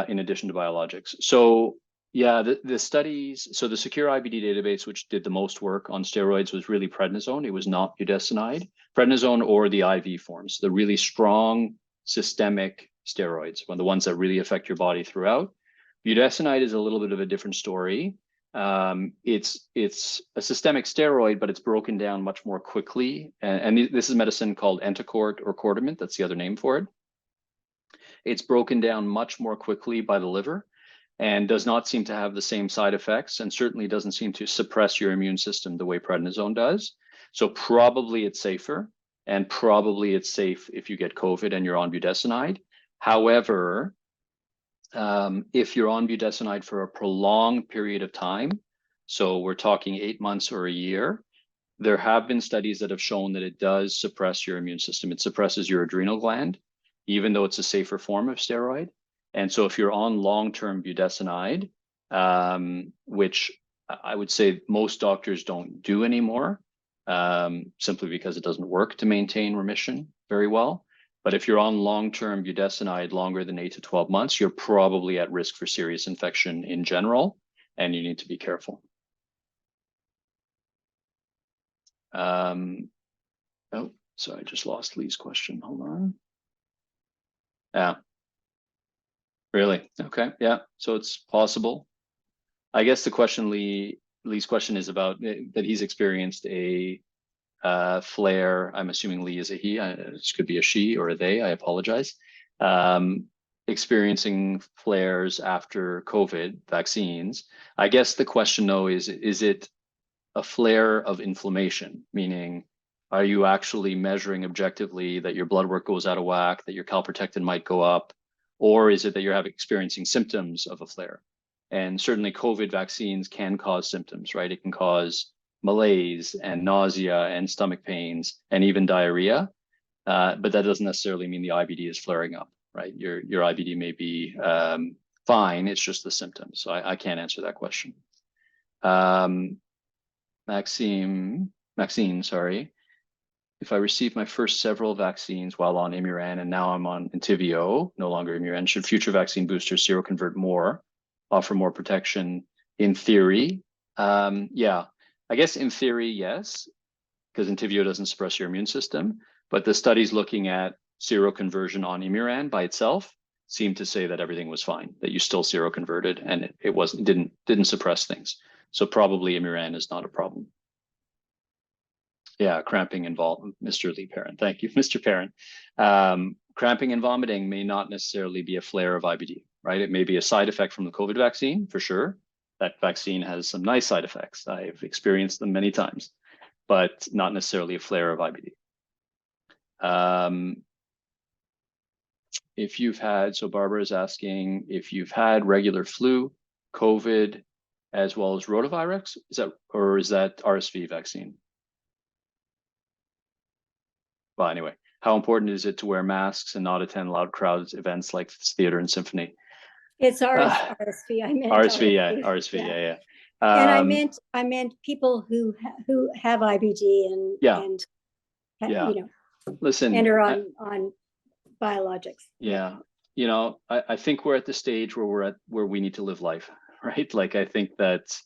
in addition to biologics? So yeah, the studies, so the Secure IBD database, which did the most work on steroids, was really prednisone. It was not budesonide. Prednisone or the IV forms, the really strong systemic steroids, the ones that really affect your body throughout. Budesonide is a little bit of a different story. It's a systemic steroid, but it's broken down much more quickly. And this is medicine called Entocort or Cortiment. That's the other name for it. It's broken down much more quickly by the liver and does not seem to have the same side effects, and certainly doesn't seem to suppress your immune system the way prednisone does. So probably it's safer, and probably it's safe if you get COVID and you're on budesonide. However, if you're on budesonide for a prolonged period of time, so we're talking 8 months or a year, there have been studies that have shown that it does suppress your immune system. It suppresses your adrenal gland, even though it's a safer form of steroid. And so if you're on long-term budesonide, which I would say most doctors don't do anymore, simply because it doesn't work to maintain remission very well. But if you're on long-term budesonide longer than 8 to 12 months, you're probably at risk for serious infection in general, and you need to be careful. Oh, so I just lost Lee's question. Hold on. Yeah. Really? Okay. Yeah. So it's possible. I guess the question Lee's question is about that he's experienced a flare. I'm assuming Lee is a he. This could be a she or a they. I apologize. Experiencing flares after COVID vaccines. I guess the question though is it a flare of inflammation? Meaning, are you actually measuring objectively that your blood work goes out of whack, that your calprotectin might go up, or is it that you're experiencing symptoms of a flare? And certainly COVID vaccines can cause symptoms, right? It can cause malaise and nausea and stomach pains and even diarrhea, but that doesn't necessarily mean the IBD is flaring up, right? Your IBD may be fine, it's just the symptoms. So I can't answer that question. Maxine, sorry. If I received my first several vaccines while on Imuran and now I'm on Entyvio, no longer Imuran, should future vaccine boosters seroconvert more, offer more protection? In theory, yeah. I guess in theory, yes, because Entyvio doesn't suppress your immune system, but the studies looking at seroconversion on Imuran by itself seem to say that everything was fine, that you still seroconverted and it didn't suppress things. So probably Imuran is not a problem. Yeah, cramping and vomiting, Mr. Lee Parent. Thank you, Mr. Parent. Cramping and vomiting may not necessarily be a flare of IBD, right? It may be a side effect from the COVID vaccine, for sure. That vaccine has some nice side effects. I've experienced them many times, but not necessarily a flare of IBD. If you've had, so Barbara is asking, if you've had regular flu, COVID, as well as rotavirus, is that RSV vaccine? Well, anyway, how important is it to wear masks and not attend loud crowds events like theater and symphony? It's RSV. I meant RSV, yeah, RSV, yeah. And I meant people who have IBD and yeah. you know, Listen, and are on biologics. Yeah, I think we're at the stage where we need to live life, right? Like, I think that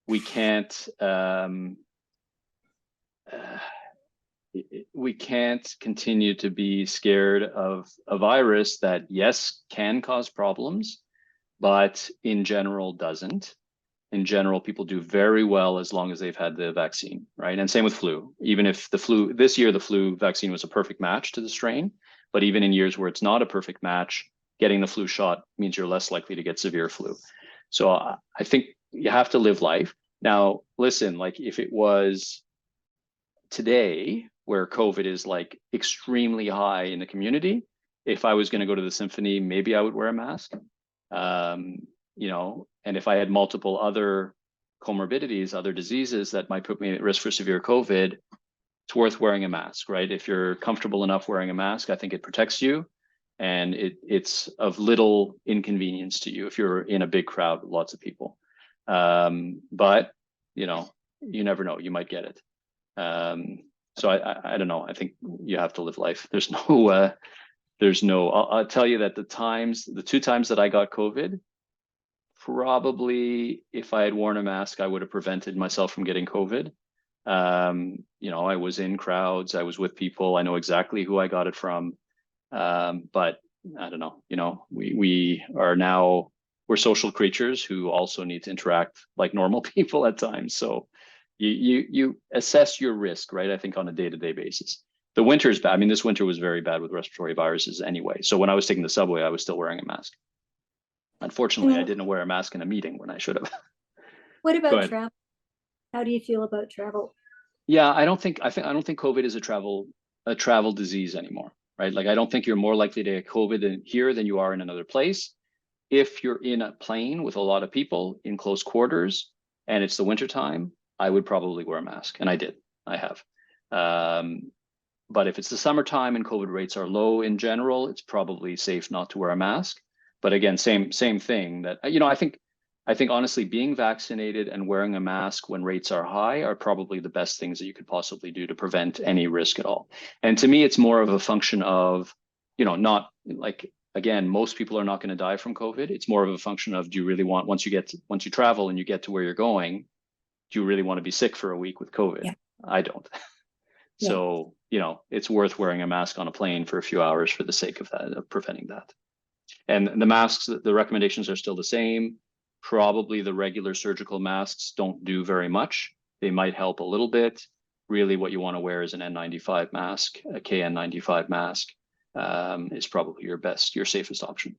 we can't we can't continue to be scared of a virus that, yes, can cause problems, but in general doesn't. In general, people do very well as long as they've had the vaccine, right? And same with flu. Even if this year, the flu vaccine was a perfect match to the strain, but even in years where it's not a perfect match, getting the flu shot means you're less likely to get severe flu. So I think you have to live life. Now, listen, like, if it was today where COVID is like extremely high in the community, if I was going to go to the symphony, maybe I would wear a mask. And if I had multiple other comorbidities, other diseases that might put me at risk for severe COVID, it's worth wearing a mask, right? If you're comfortable enough wearing a mask, I think it protects you, and it's of little inconvenience to you if you're in a big crowd with lots of people. But you never know, you might get it. So I don't know. I think you have to live life. I'll tell you that the 2 times that I got COVID, probably if I had worn a mask, I would have prevented myself from getting COVID. I was in crowds, I was with people, I know exactly who I got it from. But I don't know, we're social creatures who also need to interact like normal people at times. So you assess your risk, right? I think on a day-to-day basis. The winter is bad. I mean, this winter was very bad with respiratory viruses anyway. So when I was taking the subway, I was still wearing a mask. Unfortunately, I didn't wear a mask in a meeting when I should have. What about travel? How do you feel about travel? Yeah, I don't think COVID is a travel disease anymore, right? Like, I don't think you're more likely to get COVID here than you are in another place. If you're in a plane with a lot of people in close quarters and it's the wintertime, I would probably wear a mask. And I have. But if it's the summertime and COVID rates are low in general, it's probably safe not to wear a mask. But again, same thing that, I think honestly, being vaccinated and wearing a mask when rates are high are probably the best things that you could possibly do to prevent any risk at all. And to me, it's more of a function of, not like, again, most people are not going to die from COVID. It's more of a function of, do you really want, once you travel and you get to where you're going, do you really want to be sick for a week with COVID? Yeah. I don't. Yeah. So, it's worth wearing a mask on a plane for a few hours for the sake of that, of preventing that. And the masks, the recommendations are still the same. Probably the regular surgical masks don't do very much. They might help a little bit. Really, what you want to wear is an N95 mask. A KN95 mask is probably your safest option.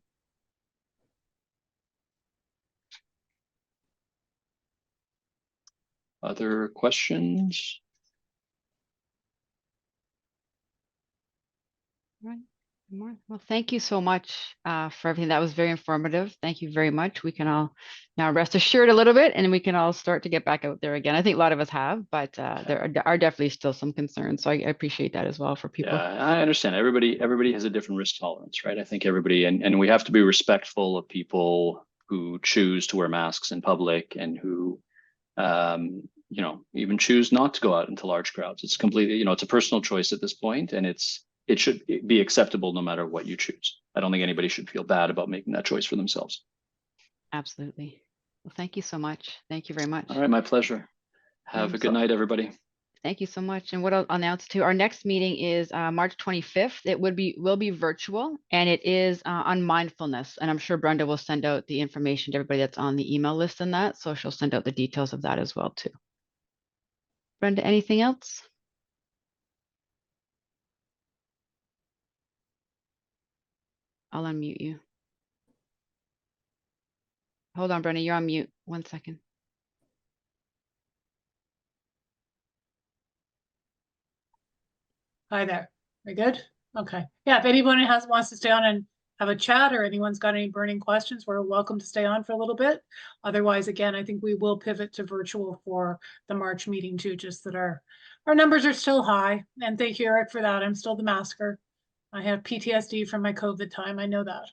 Other questions? All right. Well, thank you so much for everything. That was very informative. Thank you very much. We can all now rest assured a little bit, and we can all start to get back out there again. I think a lot of us have, but there are definitely still some concerns. So I appreciate that as well for people. Yeah, I understand. Everybody has a different risk tolerance, right? I think everybody, and we have to be respectful of people who choose to wear masks in public and who, even choose not to go out into large crowds. It's completely, it's a personal choice at this point, and it should be acceptable no matter what you choose. I don't think anybody should feel bad about making that choice for themselves. Absolutely. Well, thank you so much. Thank you very much. All right, my pleasure. Have a good night, everybody. Thank you so much. And what I'll announce too, our next meeting is March 25th. It will be virtual, and it is on mindfulness. And I'm sure Brenda will send out the information to everybody that's on the email list and that. So she'll send out the details of that as well too. Brenda, anything else? I'll unmute you. Hold on, Brenda, you're on mute. 1 second. Hi there. We good? Okay. Yeah, if anyone wants to stay on and have a chat, or anyone's got any burning questions, we're welcome to stay on for a little bit. Otherwise, again, I think we will pivot to virtual for the March meeting too, just that our numbers are still high. And thank you, Eric, for that. I'm still the masker. I have PTSD from my COVID time. I know that.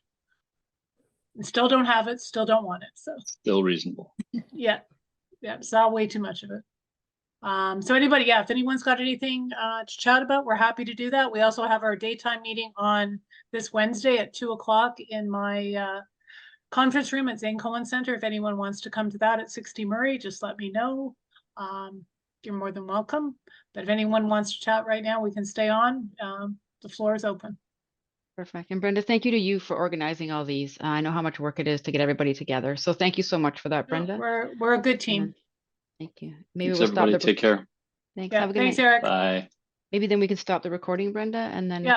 And still don't have it, still don't want it. So still reasonable. Yeah. It's not way too much of it. So anybody, yeah, if anyone's got anything to chat about, we're happy to do that. We also have our daytime meeting on this Wednesday at 2 o'clock in my conference room at Zane Cohen Center. If anyone wants to come to that at 60 Murray, just let me know. You're more than welcome. But if anyone wants to chat right now, we can stay on. The floor is open. Perfect. And Brenda, thank you to you for organizing all these. I know how much work it is to get everybody together. So thank you so much for that, Brenda. We're a good And team. then- Thank you. Maybe Thanks, we'll stop everybody. the. Take care. Thanks. Yeah, Have a good thanks, night. Eric. Bye. Maybe then we can stop the recording, Brenda, and then. Yeah.